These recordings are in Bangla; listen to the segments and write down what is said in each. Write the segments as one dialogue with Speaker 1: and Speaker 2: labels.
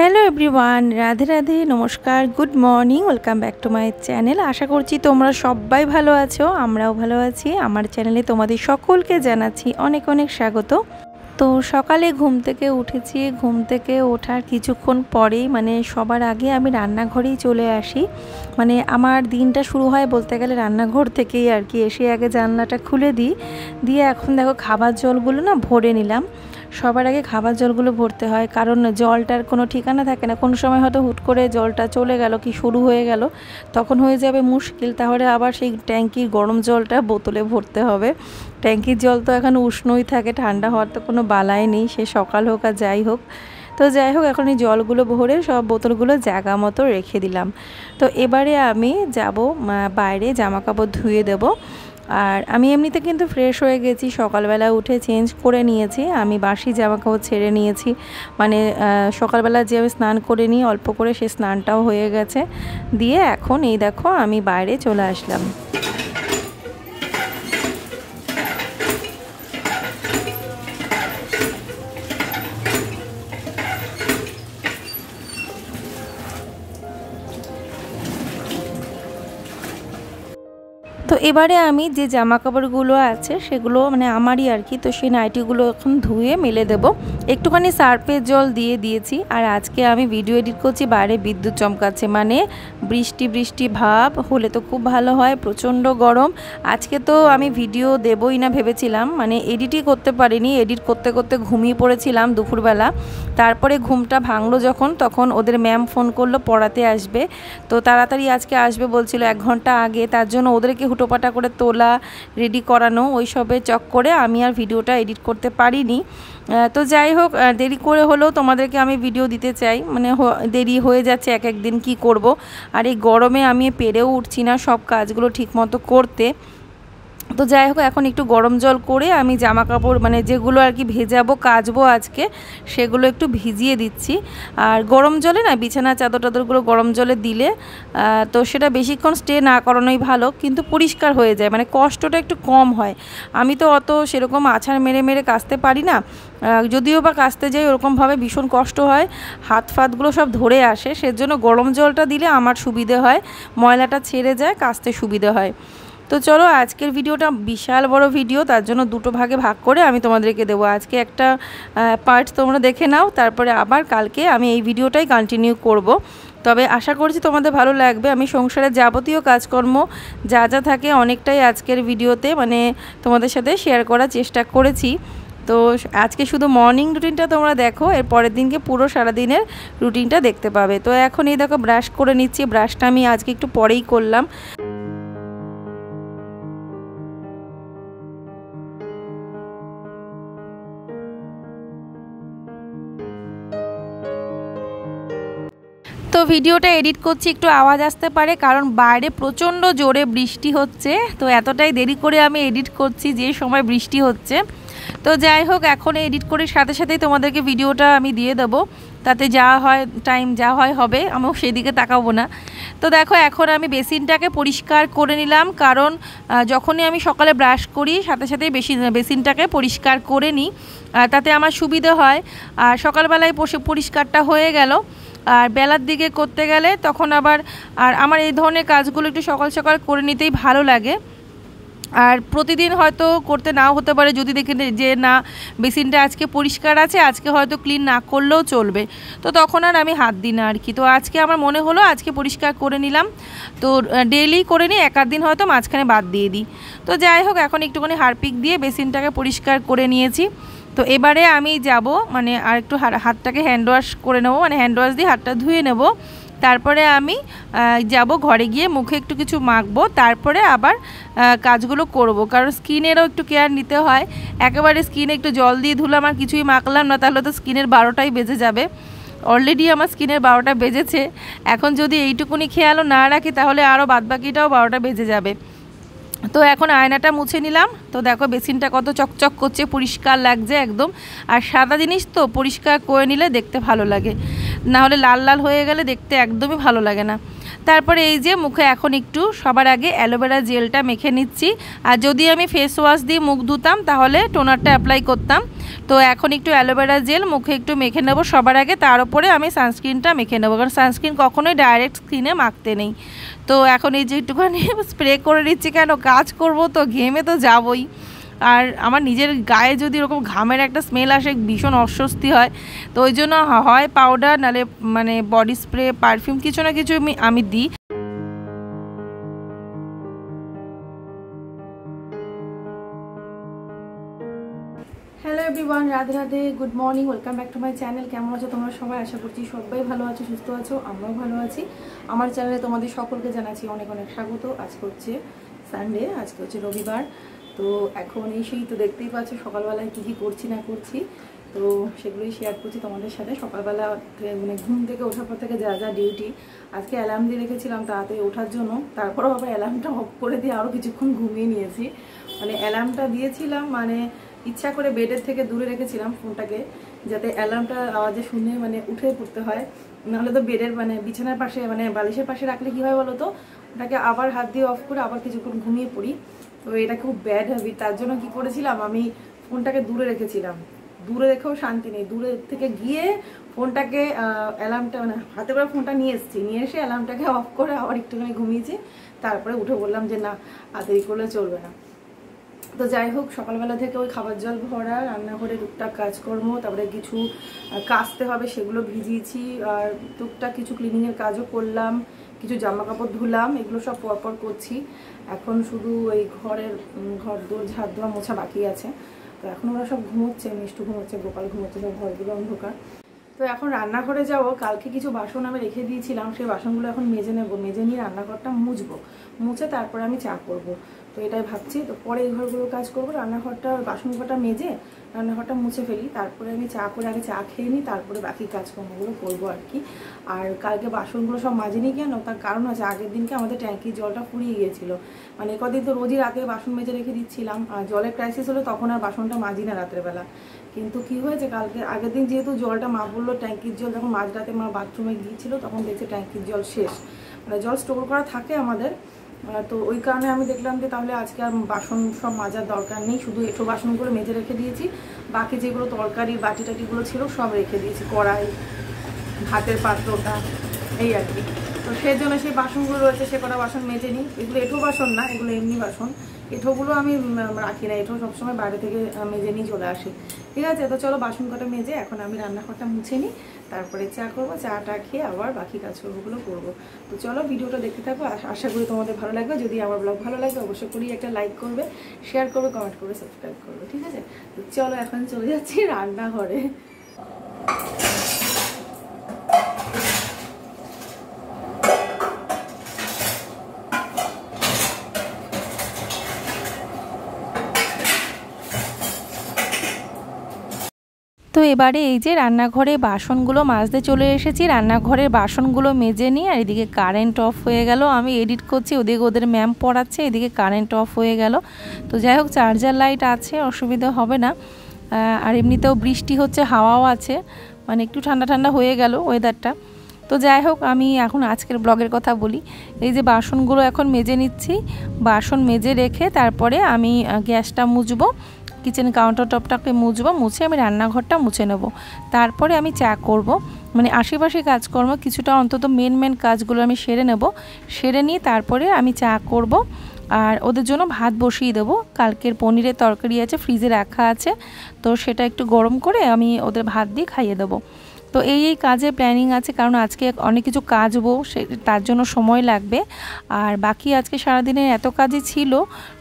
Speaker 1: হ্যালো এভরিওয়ান, রাধে রাধে, নমস্কার, good morning, welcome back to my channel. আশা করছি তোমরা সবাই ভালো আছো, আমরাও ভালো আছি। আমার চ্যানেলে তোমাদের সকলকে জানাচ্ছি অনেক অনেক স্বাগত। তো সকালে ঘুম থেকে উঠেছি, ঘুম থেকে ওঠার কিছুক্ষণ পরেই সবার আগে আমি রান্নাঘরেই চলে আসি। আমার দিনটা শুরু হয় বলতে গেলে রান্নাঘর থেকেই আর কি। এসে আগে জানলাটা খুলে দিই, দিয়ে এখন দেখো খাবার জলগুলো না ভরে নিলাম। সবার আগে খাবার জলগুলো ভরতে হয়, কারণ জলটার কোনো ঠিকানা থাকে না। কোনো সময় হয়তো হুট করে জলটা চলে গেল কি শুরু হয়ে গেল, তখন হয়ে যাবে মুশকিল। তাহলে আবার সেই ট্যাঙ্কির গরম জলটা বোতলে ভরতে হবে। ট্যাঙ্কির জল তো এখন উষ্ণই থাকে, ঠান্ডা হওয়ার তো কোনো বালাই নেই, সে সকাল হোক আর যাই হোক। তো যাই হোক, এখন এই জলগুলো ভরে সব বোতলগুলো জায়গা মতো রেখে দিলাম। তো এবারে আমি যাব বাইরে, জামা কাপড় ধুয়ে দেবো। আর আমি এমনিতে কিন্তু ফ্রেশ হয়ে গেছি, সকালবেলা উঠে চেঞ্জ করে নিয়েছি। আমি বাসি জামা কাপড় ছেড়ে নিয়েছি, সকালবেলা যে আমি স্নান করে নিই অল্প করে, সে স্নানটাও হয়ে গেছে। দিয়ে এখন এই দেখো আমি বাইরে চলে আসলাম। তো এবারে আমি যে জামা কাপড়গুলো আছে সেগুলো আমারই আর কি, তো সেই নাইটিগুলো এখন ধুয়ে মেলে দেব। একটুখানি সার্ফের জল দিয়ে দিয়েছি। আর আজকে আমি ভিডিও এডিট করছি, বাইরে বিদ্যুৎ চমকাচ্ছে, বৃষ্টি বৃষ্টি ভাব হলে তো খুব ভালো হয়। প্রচণ্ড গরম। আজকে তো আমি ভিডিও দেবই না ভেবেছিলাম, এডিটই করতে পারিনি। এডিট করতে করতে ঘুমিয়ে পড়েছিলাম দুপুরবেলা। তারপরে ঘুমটা ভাঙলো যখন, তখন ওদের ম্যাম ফোন করলো পড়াতে আসবে। তো তাড়াতাড়ি আজকে আসবে বলছিল 1 ঘন্টা আগে, তার জন্য ওদেরকে হুটোপাটা করে তোলা, রেডি করানো, ওইসবের চক্করে আমি আর ভিডিওটা এডিট করতে পারিনি। তো যাই হোক, দেরি করে হলেও তোমাদেরকে আমি ভিডিও দিতে চাই। দেরি হয়ে যাচ্ছে এক দিন, কি করব। আর এই গরমে আমি পেরেও উঠছি না সব কাজগুলো ঠিকমতো করতে। তো যাই হোক, এখন একটু গরম জল করে আমি জামা কাপড় যেগুলো আর কি ভেজাবো কাচবো আজকে, সেগুলো একটু ভিজিয়ে দিচ্ছি। আর গরম জলে না বিছানা চাদর টাদরগুলো গরম জলে দিলে তো সেটা বেশিক্ষণ স্টে না করানোই ভালো, কিন্তু পরিষ্কার হয়ে যায়, কষ্টটা একটু কম হয়। আমি তো অত সেরকম আছাড় মেরে মেরে কাচতে পারি না, যদিও বা কাচতে যাই ওরকমভাবে ভীষণ কষ্ট হয়, হাত ফাতগুলো সব ধরে আসে। সেজন্য গরম জলটা দিলে আমার সুবিধে হয়, ময়লাটা ছেড়ে যায়, কাচতে সুবিধে হয়। তো চলো, আজকের ভিডিওটা বিশাল বড় ভিডিও, তার জন্য দুটো ভাগে ভাগ করে আমি তোমাদেরকে দেবো। আজকে একটা পার্ট তোমরা দেখে নাও, তারপরে আবার কালকে আমি এই ভিডিওটাই কন্টিনিউ করব। তবে আশা করছি তোমাদের ভালো লাগবে। আমি সংসারের যাবতীয় কাজকর্ম যা যা থাকে অনেকটাই আজকের ভিডিওতে তোমাদের সাথে শেয়ার করার চেষ্টা করেছি। তো আজকে শুধু মর্নিং রুটিনটা তোমরা দেখো, এর পরের দিনকে পুরো সারাদিনের রুটিনটা দেখতে পাবে। তো এখন এই দেখো ব্রাশ করে নিচ্ছি। ব্রাশটা আমি আজকে একটু পরেই করলাম। তো ভিডিওটা এডিট করছি, একটু আওয়াজ আসতে পারে, কারণ বাইরে প্রচণ্ড জোরে বৃষ্টি হচ্ছে। তো এতটাই দেরি করে আমি এডিট করছি যে সময় বৃষ্টি হচ্ছে। তো যাই হোক, এখন এডিট করার সাথে সাথেই তোমাদেরকে ভিডিওটা আমি দিয়ে দেবো, তাতে যা হয় টাইম যা হয় হবে, আমিও সেদিকে তাকাবো না। তো দেখো, এখন আমি বেসিনটাকে পরিষ্কার করে নিলাম, কারণ যখনই আমি সকালে ব্রাশ করি সাথে সাথেই বেসিনটাকে পরিষ্কার করে নিই, তাতে আমার সুবিধে হয়। আর সকালবেলায় পরিষ্কারটা হয়ে গেল। আর বেলার দিকে করতে গেলে তখন আবার, আর আমার এই ধরনের কাজগুলো একটু সকাল সকাল করে নিতেই ভালো লাগে। আর প্রতিদিন হয়তো করতে নাও হতে পারে, যদি দেখি যে না বেসিনটা আজকে পরিষ্কার আছে, আজকে হয়তো ক্লিন না করলেও চলবে, তো তখন আর আমি হাত দিই না আর কি। তো আজকে আমার মনে হলো আজকে পরিষ্কার করে নিলাম। তো ডেইলি করে নিই, 1 দিন হয়তো মাঝখানে বাদ দিয়ে দিই। তো যাই হোক, এখন একটুখানি হারপিক দিয়ে বেসিনটাকে পরিষ্কার করে নিয়েছি। তো এবারে আমি যাব আর একটু হাতটাকে হ্যান্ড ওয়াশ করে নেবো, হ্যান্ড ওয়াশ দিয়ে হাতটা ধুয়ে নেব। তারপরে আমি যাব ঘরে গিয়ে মুখে একটু কিছু মাখবো, তারপরে আবার কাজগুলো করব, কারণ স্কিনেরও একটু কেয়ার নিতে হয়। একেবারে স্কিনে একটু জল দিয়ে ধুলাম আর কিছুই মাখলাম না, তাহলে তো স্কিনের 12টাই বেজে যাবে। অলরেডি আমার স্কিনের 12টা বেজেছে, এখন যদি এইটুকুনি খেয়ালও না রাখি তাহলে আরও বাদবাকিটাও 12টা বেজে যাবে। তো এখন আয়নাটা মুছে নিলাম। তো দেখো বেসিনটা কত চকচক করছে, পরিষ্কার লাগছে একদম। আর সাদা জিনিস তো পরিষ্কার করে নিলে দেখতে ভালো লাগে, না হলে লাল লাল হয়ে গেলে দেখতে একদমই ভালো লাগে না। তারপরে এই যে মুখে এখন একটু সবার আগে অ্যালোভেরা জেলটা মেখে নিচ্ছি। আর যদি আমি ফেস ওয়াশ দিয়ে মুখ ধুতাম তাহলে টোনারটা অ্যাপ্লাই করতাম। তো এখন একটু অ্যালোভেরা জেল মুখে একটু মেখে নেবো সবার আগে, তার উপরে আমি সানস্ক্রিনটা মেখে নেবো, কারণ সানস্ক্রিন কখনোই ডাইরেক্ট স্কিনে মাখতে নেই। তো এখন এই যে একটুখানি স্প্রে করে নিচ্ছি, কেন কাজ করব তো ঘেমে তো যাবই। আর আমার নিজের গায়ে যদি এরকম ঘামের একটা স্মেল আসে ভীষণ অস্বস্তি হয়। তো ওই জন্য হয় পাউডার নাহলে মানে বডি স্প্রে পারফিউম কিছু না কিছু আমি দিই। Hello everyone, Radhe Radhe, good morning, welcome back to my channel. কেমন আছো তোমরা সবাই? আশা করছি সবাই ভালো আছো, সুস্থ আছো, আমরাও ভালো আছি। আমার চ্যানেলে তোমাদের সকলকে জানাচ্ছি অনেক অনেক স্বাগত। আজকে হচ্ছে সানডে, আজকে হচ্ছে রবিবার। তো এখন এসেই তো দেখতেই পাচ্ছ সকালবেলায় কী কী করছি না করছি, তো সেগুলোই শেয়ার করছি তোমাদের সাথে। সকালবেলা মানে ঘুম থেকে ওঠার পর থেকে যা যা ডিউটি, আজকে অ্যালার্ম দিয়ে রেখেছিলাম তাড়াতাড়ি ওঠার জন্য, তারপরেও আবার অ্যালার্মটা অফ করে দিয়ে আরও কিছুক্ষণ ঘুমিয়ে নিয়েছি। মানে অ্যালার্মটা দিয়েছিলাম মানে ইচ্ছা করে বেডের থেকে দূরে রেখেছিলাম ফোনটাকে, যাতে অ্যালার্মটা আওয়াজে শুনে মানে উঠে পড়তে হয়। নাহলে তো বেডের মানে বিছানার পাশে মানে বালিশের পাশে রাখলে কী হয় বলো তো, ওটাকে আবার হাত দিয়ে অফ করে আবার কিছুক্ষণ ঘুমিয়ে পড়ি। তো এটা খুব ব্যাড হ্যাবিট। তার জন্য কী করেছিলাম, আমি ফোনটাকে দূরে রেখেছিলাম। দূরে রেখেও শান্তি নেই, দূরে থেকে গিয়ে ফোনটাকে অ্যালার্মটা মানে হাতে করে ফোনটা নিয়ে এসেছি, নিয়ে এসে অ্যালার্মটাকে অফ করে আবার একটুখানি ঘুমিয়েছি। তারপরে উঠে বললাম যে না, আর দেরি করলে চলবে না। তো যাই হোক, সকালবেলা থেকে ওই খাবার জল ভরা, রান্নাঘরে টুকটাক কাজকর্ম, তারপরে কিছু কাচতে হবে সেগুলো ভিজিয়েছি, আর টুকটাক কিছু ক্লিনিংয়ের কাজও করলাম, কিছু জামা কাপড় ধুলাম, এগুলো সব পরপর করছি। এখন শুধু ওই ঘর দোর ঝাড় দেওয়া মোছা বাকি আছে। তো এখন ওরা সব ঘুমোচ্ছে, মিষ্টু ঘুমোচ্ছে, গোপাল ঘুমোচ্ছে, সব ঘরগুলো অন্ধকার। তো এখন রান্নাঘরে যাবো। কালকে কিছু বাসন আমি রেখে দিয়েছিলাম, সেই বাসনগুলো এখন মেজে নেবো, মেজে নিয়ে রান্নাঘরটা মুছবো, মুছে তারপরে আমি চা করবো। তো এটাই ভাবছি। তো পরে এই ঘরগুলো কাজ করবো, রান্নাঘরটা বাসন কটা মেজে রান্নাঘরটা মুছে ফেলি, তারপরে আমি চা করে আগে চা খেয়ে নিই, তারপরে বাকি কাজকর্মগুলো করবো আর কি। আর কালকে বাসনগুলো সব মাজেনি কেন, তার কারণ আছে, আগের দিনকে আমাদের ট্যাঙ্কির জলটা ফুরিয়ে গিয়েছিলো। মানে কদিন তো রোজই রাতে বাসন মেজে রেখে দিচ্ছিলাম, আর জলের ক্রাইসিস হলে তখন আর বাসনটা মাজি না রাত্রেবেলা। কিন্তু কি হয়েছে, কালকে আগের দিন যেহেতু জলটা মা বললো ট্যাঙ্কির জল, যখন মাঝরাতে মা বাথরুমে গিয়েছিল তখন দেখছে ট্যাঙ্কির জল শেষ, মানে জল স্টোর করা থাকে আমাদের। তো ওই কারণে আমি দেখলাম যে তাহলে আজকে আর বাসন সব মাজার দরকার নেই, শুধু এঁটো বাসনগুলো মেজে রেখে দিয়েছি, বাকি যেগুলো তরকারি বাটি টাটিগুলো ছিল সব রেখে দিয়েছি, কড়াই, ভাতের পাত্রটা, এই আর কি। তো সেই জন্য সেই বাসনগুলো রয়েছে, সে কটা বাসন মেজে নিই। এগুলো এঁটো বাসন না, এগুলো এমনি বাসন। এঁটোগুলো আমি রাখি না, এঁটো সবসময় বাইরে থেকে মেজে নিয়ে চলে আসি। ঠিক আছে, তো চলো বাসন কটা মেজে এখন আমি রান্নাঘরটা মুছে নিই, তারপরে চা করবো, চাটা খেয়ে আবার বাকি কাজকর্মগুলো করবো। তো চলো ভিডিওটা দেখতে থাকো, আশা করি তোমাদের ভালো লাগবে। যদি আমার ব্লগ ভালো লাগে অবশ্যই করি একটা লাইক করবে, শেয়ার করবে, কমেন্ট করবে, সাবস্ক্রাইব করবে। ঠিক আছে, তো চলো এখন চলে যাচ্ছি রান্নাঘরে। তো এবারে এই যে রান্নাঘরে বাসনগুলো মাজতে চলে এসেছি, রান্নাঘরের বাসনগুলো মেজে নিয়ে, আর এদিকে কারেন্ট অফ হয়ে গেল। আমি এডিট করছি, ওদিকে ওদের ম্যাম পড়াচ্ছে, এদিকে কারেন্ট অফ হয়ে গেল। তো যাই হোক, চার্জার লাইট আছে, অসুবিধা হবে না। আর এমনিতেও বৃষ্টি হচ্ছে, হাওয়াও আছে, মানে একটু ঠান্ডা ঠান্ডা হয়ে গেল ওয়েদারটা। তো যাই হোক, আমি এখন আজকের ব্লগের কথা বলি। এই যে বাসনগুলো এখন মেজে নিচ্ছি, বাসন মেজে রেখে তারপরে আমি গ্যাসটা মুছবো, কিচেন কাউন্টার টপটাকে মুছবো, মুছে আমি রান্নাঘরটা মুছে নেব, তারপরে আমি চা করব। মানে আশেপাশে কাজকর্ম কিছুটা অন্তত মেন কাজগুলো আমি সেরে নেব, সেরে নিয়ে তারপরে আমি চা করব। আর ওদের জন্য ভাত বসিয়ে দেবো, কালকের পনিরের তরকারি আছে, ফ্রিজে রাখা আছে, তো সেটা একটু গরম করে আমি ওদের ভাত দিয়ে খাইয়ে দেবো। তো এই কাজে প্ল্যানিং আছে, কারণ আজকে অনেক কিছু কাজবো, তার জন্য সময় লাগবে। আর বাকি আজকে সারাদিনের এত কাজই ছিল,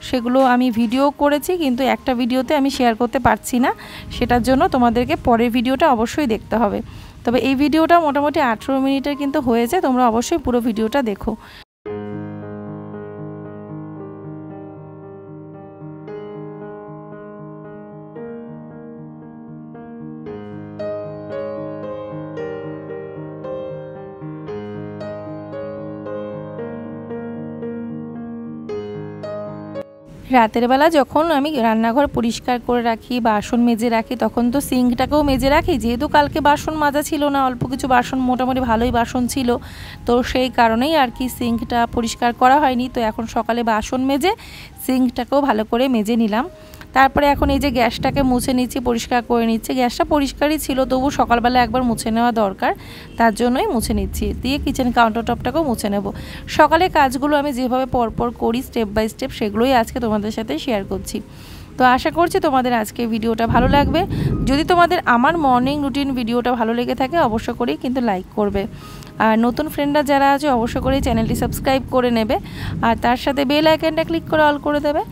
Speaker 1: সেগুলো আমি ভিডিও করেছি, কিন্তু একটা ভিডিওতে আমি শেয়ার করতে পারছি না, সেটার জন্য তোমাদেরকে পরের ভিডিওটা অবশ্যই দেখতে হবে। তবে এই ভিডিওটা মোটামুটি 18 মিনিটের কিন্তু হয়েছে, তোমরা অবশ্যই পুরো ভিডিওটা দেখো। রাতের বেলা যখন আমি রান্নাঘর পরিষ্কার করে রাখি, বাসন মেজে রাখি, তখন তো সিঙ্কটাকেও মেজে রাখি। যেহেতু কালকে বাসন মাজা ছিল না, অল্প কিছু বাসন, মোটামুটি ভালোই বাসন ছিল, তো সেই কারণেই আর কি সিঙ্কটা পরিষ্কার করা হয়নি। তো এখন সকালে বাসন মেজে সিঙ্কটাকেও ভালো করে মেজে নিলাম। তারপরে এখন এই যে গ্যাসটাকে মুছে নিচ্ছি, পরিষ্কার করে নিচ্ছি। গ্যাসটা পরিষ্কারই ছিল, তবু সকালবেলা একবার মুছে নেওয়া দরকার, তার জন্যই মুছে নিচ্ছি। দিয়ে কিচেন কাউন্টার টপটাকেও মুছে নেব। সকালে কাজগুলো আমি যেভাবে পরপর করি স্টেপ বাই স্টেপ, সেগুলোই আজকে তোমাদের সাথে শেয়ার করছি। তো আশা করছি তোমাদের আজকে ভিডিওটা ভালো লাগবে। যদি তোমাদের আমার মর্নিং রুটিন ভিডিওটা ভালো লেগে থাকে অবশ্য করেই কিন্তু লাইক করবে। আর নতুন ফ্রেন্ডরা যারা আছে অবশ্য করেই চ্যানেলটি সাবস্ক্রাইব করে নেবে, আর তার সাথে বেল আইকনটা ক্লিক করে অল করে দেবে।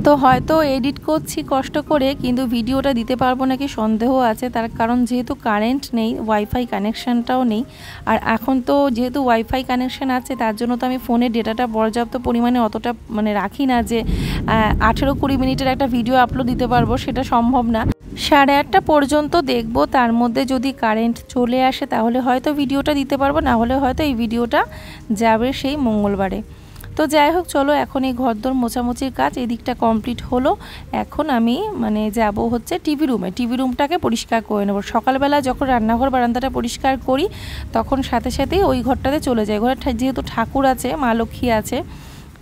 Speaker 1: তো হয়তো এডিট করছি কষ্ট করে, কিন্তু ভিডিওটা দিতে পারবো নাকি সন্দেহ আছে, তার কারণ যেহেতু কারেন্ট নেই, ওয়াইফাই কানেকশানটাও নেই। আর এখন তো যেহেতু ওয়াইফাই কানেকশান আছে, তার জন্য তো আমি ফোনের ডেটাটা পর্যাপ্ত পরিমাণে অতটা মানে রাখি না যে 18-20 মিনিটের একটা ভিডিও আপলোড দিতে পারবো, সেটা সম্ভব না। 8:30 পর্যন্ত দেখবো, তার মধ্যে যদি কারেন্ট চলে আসে তাহলে হয়তো ভিডিওটা দিতে পারবো, না হলে হয়তো এই ভিডিওটা যাবে সেই মঙ্গলবারে। তো যাই হোক, চলো এখন এই ঘরদোর মোছামুছির কাজ এই দিকটা কমপ্লিট হলো। এখন আমি মানে যাব হচ্ছে টিভি রুমে, টিভি রুমটাকে পরিষ্কার করে নেব। সকালবেলা যখন রান্নাঘর বারান্দাটা পরিষ্কার করি তখন সাথে সাথেই ওই ঘরটাতে চলে যাই। ঘরে যেহেতু ঠাকুর আছে, মা লক্ষ্মী আছে,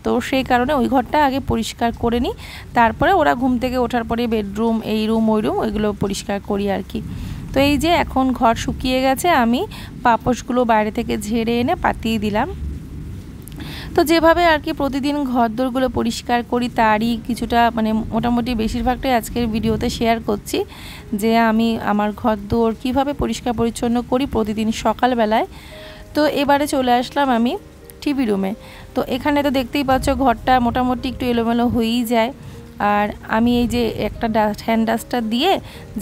Speaker 1: তো সেই কারণে ওই ঘরটা আগে পরিষ্কার করে নিই। তারপরে ওরা ঘুম থেকে ওঠার পরে বেডরুম, এই রুম, ওই রুম, ওইগুলো পরিষ্কার করি আর কি। তো এই যে এখন ঘর শুকিয়ে গেছে, আমি পাপোশগুলো বাইরে থেকে ঝেড়ে এনে পাতিয়ে দিলাম। তো যেভাবে আর কি প্রতিদিন ঘরদোরগুলো পরিষ্কার করি তারই কিছুটা মানে মোটামুটি বেশিরভাগটাই আজকের ভিডিওতে শেয়ার করছি, যে আমি আমার ঘরদোর কীভাবে পরিষ্কার পরিচ্ছন্ন করি প্রতিদিন সকালবেলায়। তো এবারে চলে আসলাম আমি টিভি রুমে। তো এখানে তো দেখতেই পাচ্ছ ঘরটা মোটামুটি একটু এলোমেলো হয়েই যায়। আর আমি এই যে একটা হ্যান্ড ডাস্টার দিয়ে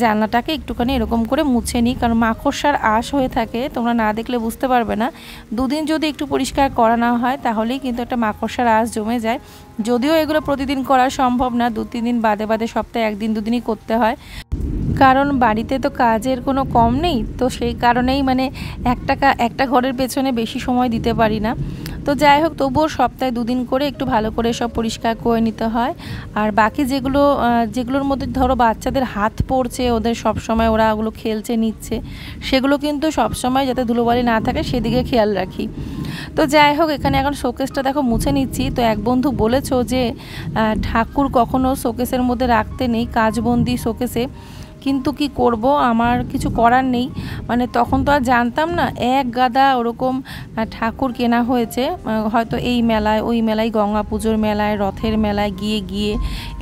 Speaker 1: জানলাটাকে একটুখানি এরকম করে মুছে নিই, কারণ মাকড়সার আঁশ হয়ে থাকে, তোমরা না দেখলে বুঝতে পারবে না। দুদিন যদি একটু পরিষ্কার করা না হয় তাহলেই কিন্তু একটা মাকড়সার আঁশ জমে যায়। যদিও এগুলো প্রতিদিন করা সম্ভব না, 2-3 দিন বাদে বাদে সপ্তাহে 1-2 দিনই করতে হয়, কারণ বাড়িতে তো কাজের কোনো কম নেই। তো সেই কারণেই মানে একটা ঘরের পেছনে বেশি সময় দিতে পারি না। তো যাই হোক, তবুও সপ্তাহে 2 দিন করে একটু ভালো করে সব পরিষ্কার করে নিতে হয়। আর বাকি যেগুলোর মধ্যে ধরো বাচ্চাদের হাত পড়ছে, ওদের সব সময় ওরা ওগুলো খেলছে নিচ্ছে, সেগুলো কিন্তু সব সময় যাতে ধুলোবালি না থাকে সেদিকে খেয়াল রাখি। তো যাই হোক, এখানে এখন শোকেসটা দেখো মুছে নিচ্ছি। তো এক বন্ধু বলেছো যে ঠাকুর কখনো শোকেসের মধ্যে রাখতে নেই, কাচবন্দি শোকেসে, কিন্তু কি করব, আমার কিছু করার নেই। মানে তখন তো আর জানতাম না, এক গাদা ওরকম ঠাকুর কেনা হয়েছে, হয়তো এই মেলায়, ওই মেলায়, গঙ্গা পুজোর মেলায়, রথের মেলায় গিয়ে গিয়ে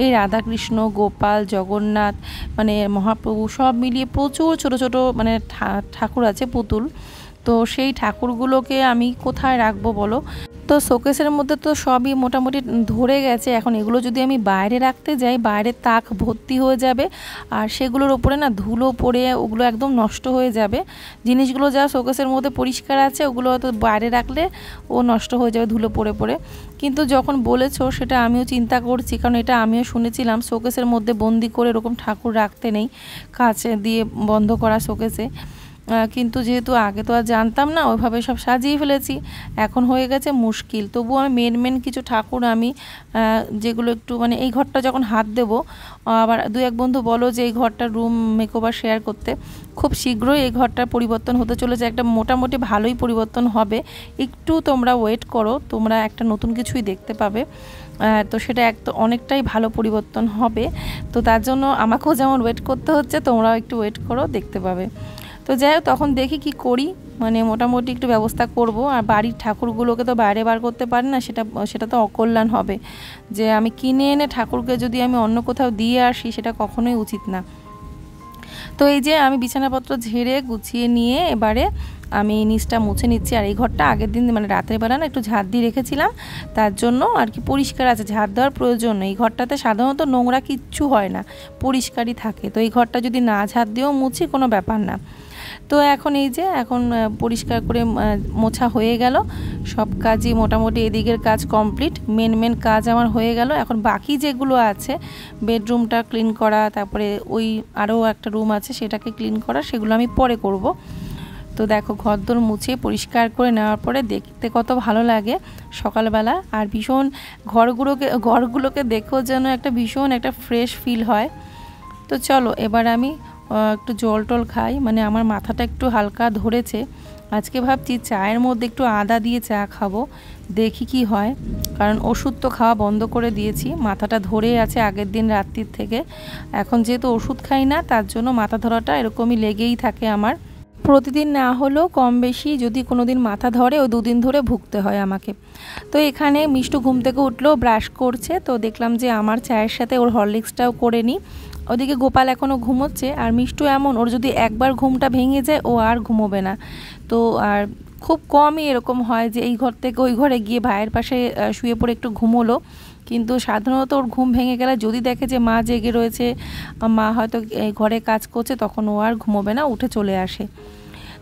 Speaker 1: এই রাধাকৃষ্ণ, গোপাল, জগন্নাথ, মানে মহাপ্রভু সব মিলিয়ে প্রচুর ছোট ছোট মানে ঠাকুর আছে, পুতুল। তো সেই ঠাকুরগুলোকে আমি কোথায় রাখবো বলো? তো শোকেসের মধ্যে তো সবই মোটামুটি ধরে গেছে। এখন এগুলো যদি আমি বাইরে রাখতে যাই, বাইরে তাক ভর্তি হয়ে যাবে, আর সেগুলোর ওপরে না ধুলো পড়ে ওগুলো একদম নষ্ট হয়ে যাবে। জিনিসগুলো যা শোকেসের মধ্যে পরিষ্কার আছে, ওগুলো হয়তো বাইরে রাখলে ও নষ্ট হয়ে যাবে ধুলো পড়ে পড়ে। কিন্তু যখন বলেছো সেটা আমিও চিন্তা করছি, কারণ এটা আমিও শুনেছিলাম শোকেসের মধ্যে বন্দি করে এরকম ঠাকুর রাখতে নেই, কাঁচে দিয়ে বন্ধ করা শোকেসে। কিন্তু যেহেতু আগে তো আর জানতাম না, ওইভাবে সব সাজিয়ে ফেলেছি, এখন হয়ে গেছে মুশকিল। তবুও আমি মেন কিছু ঠাকুর আমি যেগুলো একটু মানে এই ঘরটা যখন হাত দেবো, আবার 2-1 বন্ধু বলো যে এই ঘরটার রুম মেকওভার শেয়ার করতে, খুব শীঘ্রই এই ঘরটার পরিবর্তন হতে চলেছে, একটা মোটামুটি ভালোই পরিবর্তন হবে। একটু তোমরা ওয়েট করো, তোমরা একটা নতুন কিছুই দেখতে পাবে। তো সেটা অনেকটাই ভালো পরিবর্তন হবে। তো তার জন্য আমাকেও যেমন ওয়েট করতে হচ্ছে, তোমরাও একটু ওয়েট করো, দেখতে পাবে। তো যাই হোক, তখন দেখি কি করি, মানে মোটামুটি একটু ব্যবস্থা করব। আর বাড়ির ঠাকুরগুলোকে তো বাইরে বার করতে পারি না, সেটা তো অকল্যাণ হবে। যে আমি কিনে এনে ঠাকুরকে যদি আমি অন্য কোথাও দিয়ে আসি, সেটা কখনোই উচিত না। তো এই যে আমি বিছানাপত্র ঝেড়ে গুছিয়ে নিয়ে এবারে আমি নিচটা মুছে নিচ্ছি। আর এই ঘরটা আগের দিন মানে রাতের বেলা না একটু ঝাড় দিয়ে রেখেছিলাম, তার জন্য আর কি পরিষ্কার আছে, ঝাড় দেওয়ার প্রয়োজন নেই। এই ঘরটাতে সাধারণত নোংরা কিচ্ছু হয় না, পরিষ্কারই থাকে। তো এই ঘরটা যদি না ঝাড় দিয়েও মুছি, কোনো ব্যাপার না। তো এখন এই যে এখন পরিষ্কার করে মোছা হয়ে গেল, সব কাজই মোটামুটি এদিকের কাজ কমপ্লিট, মেন কাজ আমার হয়ে গেল। এখন বাকি যেগুলো আছে, বেডরুমটা ক্লিন করা, তারপরে ওই আরও একটা রুম আছে সেটাকে ক্লিন করা, সেগুলো আমি পরে করব। তো দেখো ঘরদোর মুছে পরিষ্কার করে নেওয়ার পরে দেখতে কত ভালো লাগে সকালবেলা। আর ভীষণ ঘরগুলোকে দেখেও যেন একটা ভীষণ একটা ফ্রেশ ফিল হয়। তো চলো এবার আমি একটু জল টল খাই, মানে আমার মাথাটা একটু হালকা ধরেছে। আজকে ভাবছি চায়ের মধ্যে একটু আদা দিয়ে চা খাবো, দেখি কি হয়। কারণ ওষুধ তো খাওয়া বন্ধ করে দিয়েছি, মাথাটা ধরে আছে আগের দিন রাত্রির থেকে। এখন যেহেতু ওষুধ খাই না, তার জন্য মাথা ধরাটা এরকমই লেগেই থাকে আমার। প্রতিদিন না হলেও কম বেশি যদি কোনো দিন মাথা ধরে, ওই 2 দিন ধরে ভুগতে হয় আমাকে। তো এখানে মিষ্টু ঘুম থেকে উঠলো, ব্রাশ করছে, তো দেখলাম যে আমার চায়ের সাথে ওর হরলিক্সটাও করে নিই। ওদিকে গোপাল এখনও ঘুমোচ্ছে, আর মিষ্টু এমন, ওর যদি একবার ঘুমটা ভেঙে যায় ও আর ঘুমোবে না। তো আর খুব কমই এরকম হয় যে এই ঘর থেকে ওই ঘরে গিয়ে ভাইয়ের পাশে শুয়ে পড়ে একটু ঘুমোলো। কিন্তু সাধারণত ওর ঘুম ভেঙে গেলে যদি দেখে যে মা জেগে রয়েছে, মা হয়তো ঘরে কাজ করছে, তখন ও আর ঘুমোবে না, উঠে চলে আসে।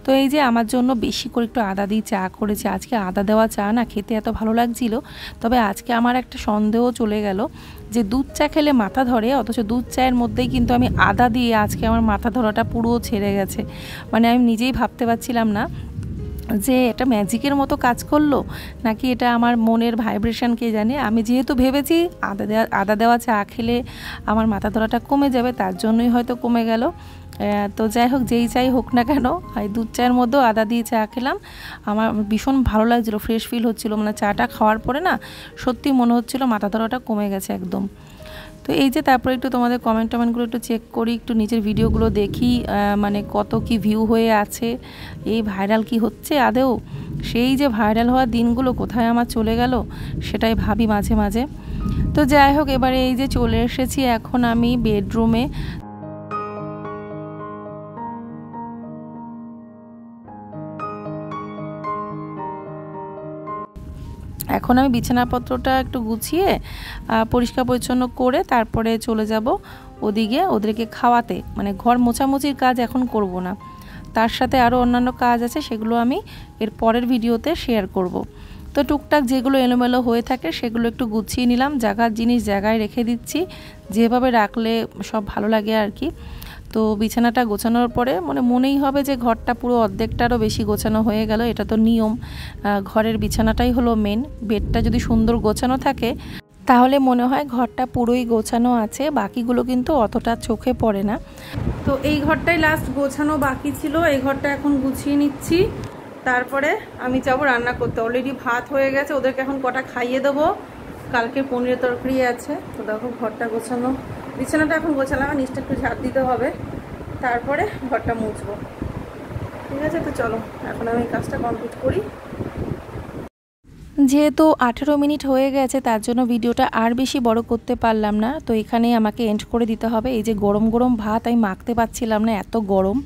Speaker 1: তো এই যে আমার জন্য বেশি করে একটু আদা দিয়ে চা করেছে। আজকে আদা দেওয়া চা না খেতে এত ভালো লাগছিল। তবে আজকে আমার একটা সন্দেহ চলে গেল যে দুধ চা খেলে মাথা ধরে, অথচ দুধ চায়ের মধ্যেই কিন্তু আমি আদা দিয়ে আজকে আমার মাথা ধরাটা পুরো ছেড়ে গেছে। মানে আমি নিজেই ভাবতে পারছিলাম না যে এটা ম্যাজিকের মতো কাজ করলো নাকি এটা আমার মনের ভাইব্রেশন কে জানে। আমি যেহেতু ভেবেছি আদা দেওয়া চা খেলে আমার মাথা ধরাটা কমে যাবে, তার জন্যই হয়তো কমে গেল। তো যাই হোক, যেই চাই হোক না কেন, এই দুধ চায়ের মধ্যেও আদা দিয়ে চা খেলাম। আমার ভীষণ ভালো লাগছিলো, ফ্রেশ ফিল হচ্ছিলো। মানে চাটা খাওয়ার পরে না সত্যি মনে হচ্ছিলো মাথা ধরাটা কমে গেছে একদম। তো এই যে তারপরে একটু তোমাদের কমেন্টগুলো একটু চেক করি, একটু নিচের ভিডিওগুলো দেখি, মানে কত কি ভিউ হয়ে আছে, এই ভাইরাল কি হচ্ছে আদেও। সেই যে ভাইরাল হওয়ার দিনগুলো কোথায় আমার চলে গেল সেটাই ভাবি মাঝে মাঝে। তো যাই হোক, এবারে এই যে চলে এসেছি এখন আমি বেডরুমে। এখন আমি বিছানাপত্রটা একটু গুছিয়ে পরিষ্কার পরিচ্ছন্ন করে তারপরে চলে যাব ওদিকে ওদেরকে খাওয়াতে। মানে ঘর মোছামুছির কাজ এখন করব না, তার সাথে আরও অন্যান্য কাজ আছে, সেগুলো আমি এর পরের ভিডিওতে শেয়ার করব। তো টুকটাক যেগুলো এলোমেলো হয়ে থাকে সেগুলো একটু গুছিয়ে নিলাম, জায়গার জিনিস জায়গায় রেখে দিচ্ছি, যেভাবে রাখলে সব ভালো লাগে আর কি। তো বিছানাটা গোছানোর পরে মনেই হবে যে ঘরটা পুরো অর্ধেকটারও বেশি গোছানো হয়ে গেল। এটা তো নিয়ম, ঘরের বিছানাটাই হলো মেন। বেডটা যদি সুন্দর গোছানো থাকে তাহলে মনে হয় ঘরটা পুরোই গোছানো আছে, বাকিগুলো কিন্তু অতটা চোখে পড়ে না। তো এই ঘরটাই লাস্ট গোছানো বাকি ছিল, এই ঘরটা এখন গুছিয়ে নিচ্ছি। তারপরে আমি যাবো রান্না করতে। অলরেডি ভাত হয়ে গেছে, ওদেরকে এখন কটা খাইয়ে দেবো। কালকে পনিরের তরকারি আছে। তো দেখো ঘরটা গোছানো, বিছানাটা এখন গোছালাম, নিচটা একটু ঝাড় দিতে হবে, তারপরে ঘরটা মুছবো। ঠিক আছে, তো চলো এখন আমি কাজটা কমপ্লিট করি। যেহেতু 18 মিনিট হয়ে গেছে, তার জন্য ভিডিওটা আর বেশি বড় করতে পারলাম না। তো এখানেই আমাকে এন্ড করে দিতে হবে। এই যে গরম গরম ভাত আমি মাখতে পারছিলাম না, এত গরম।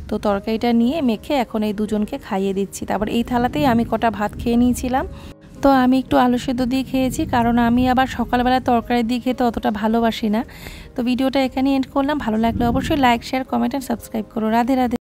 Speaker 1: তো তরকারিটা নিয়ে মেখে এখন এই দুজনকে খাইয়ে দিচ্ছি। তারপর এই থালাতেই আমি কটা ভাত খেয়ে নিয়েছিলাম। তো আমি একটু আলু সেদ্ধ দিয়ে খেয়েছি, কারণ আমি আবার সকালবেলা তরকারি দিয়ে খেতে অতটা ভালোবাসি না। তো ভিডিওটা এখানেই এন্ড করলাম। ভালো লাগলে অবশ্যই like, share, comment and subscribe করো। রাধে রাধে।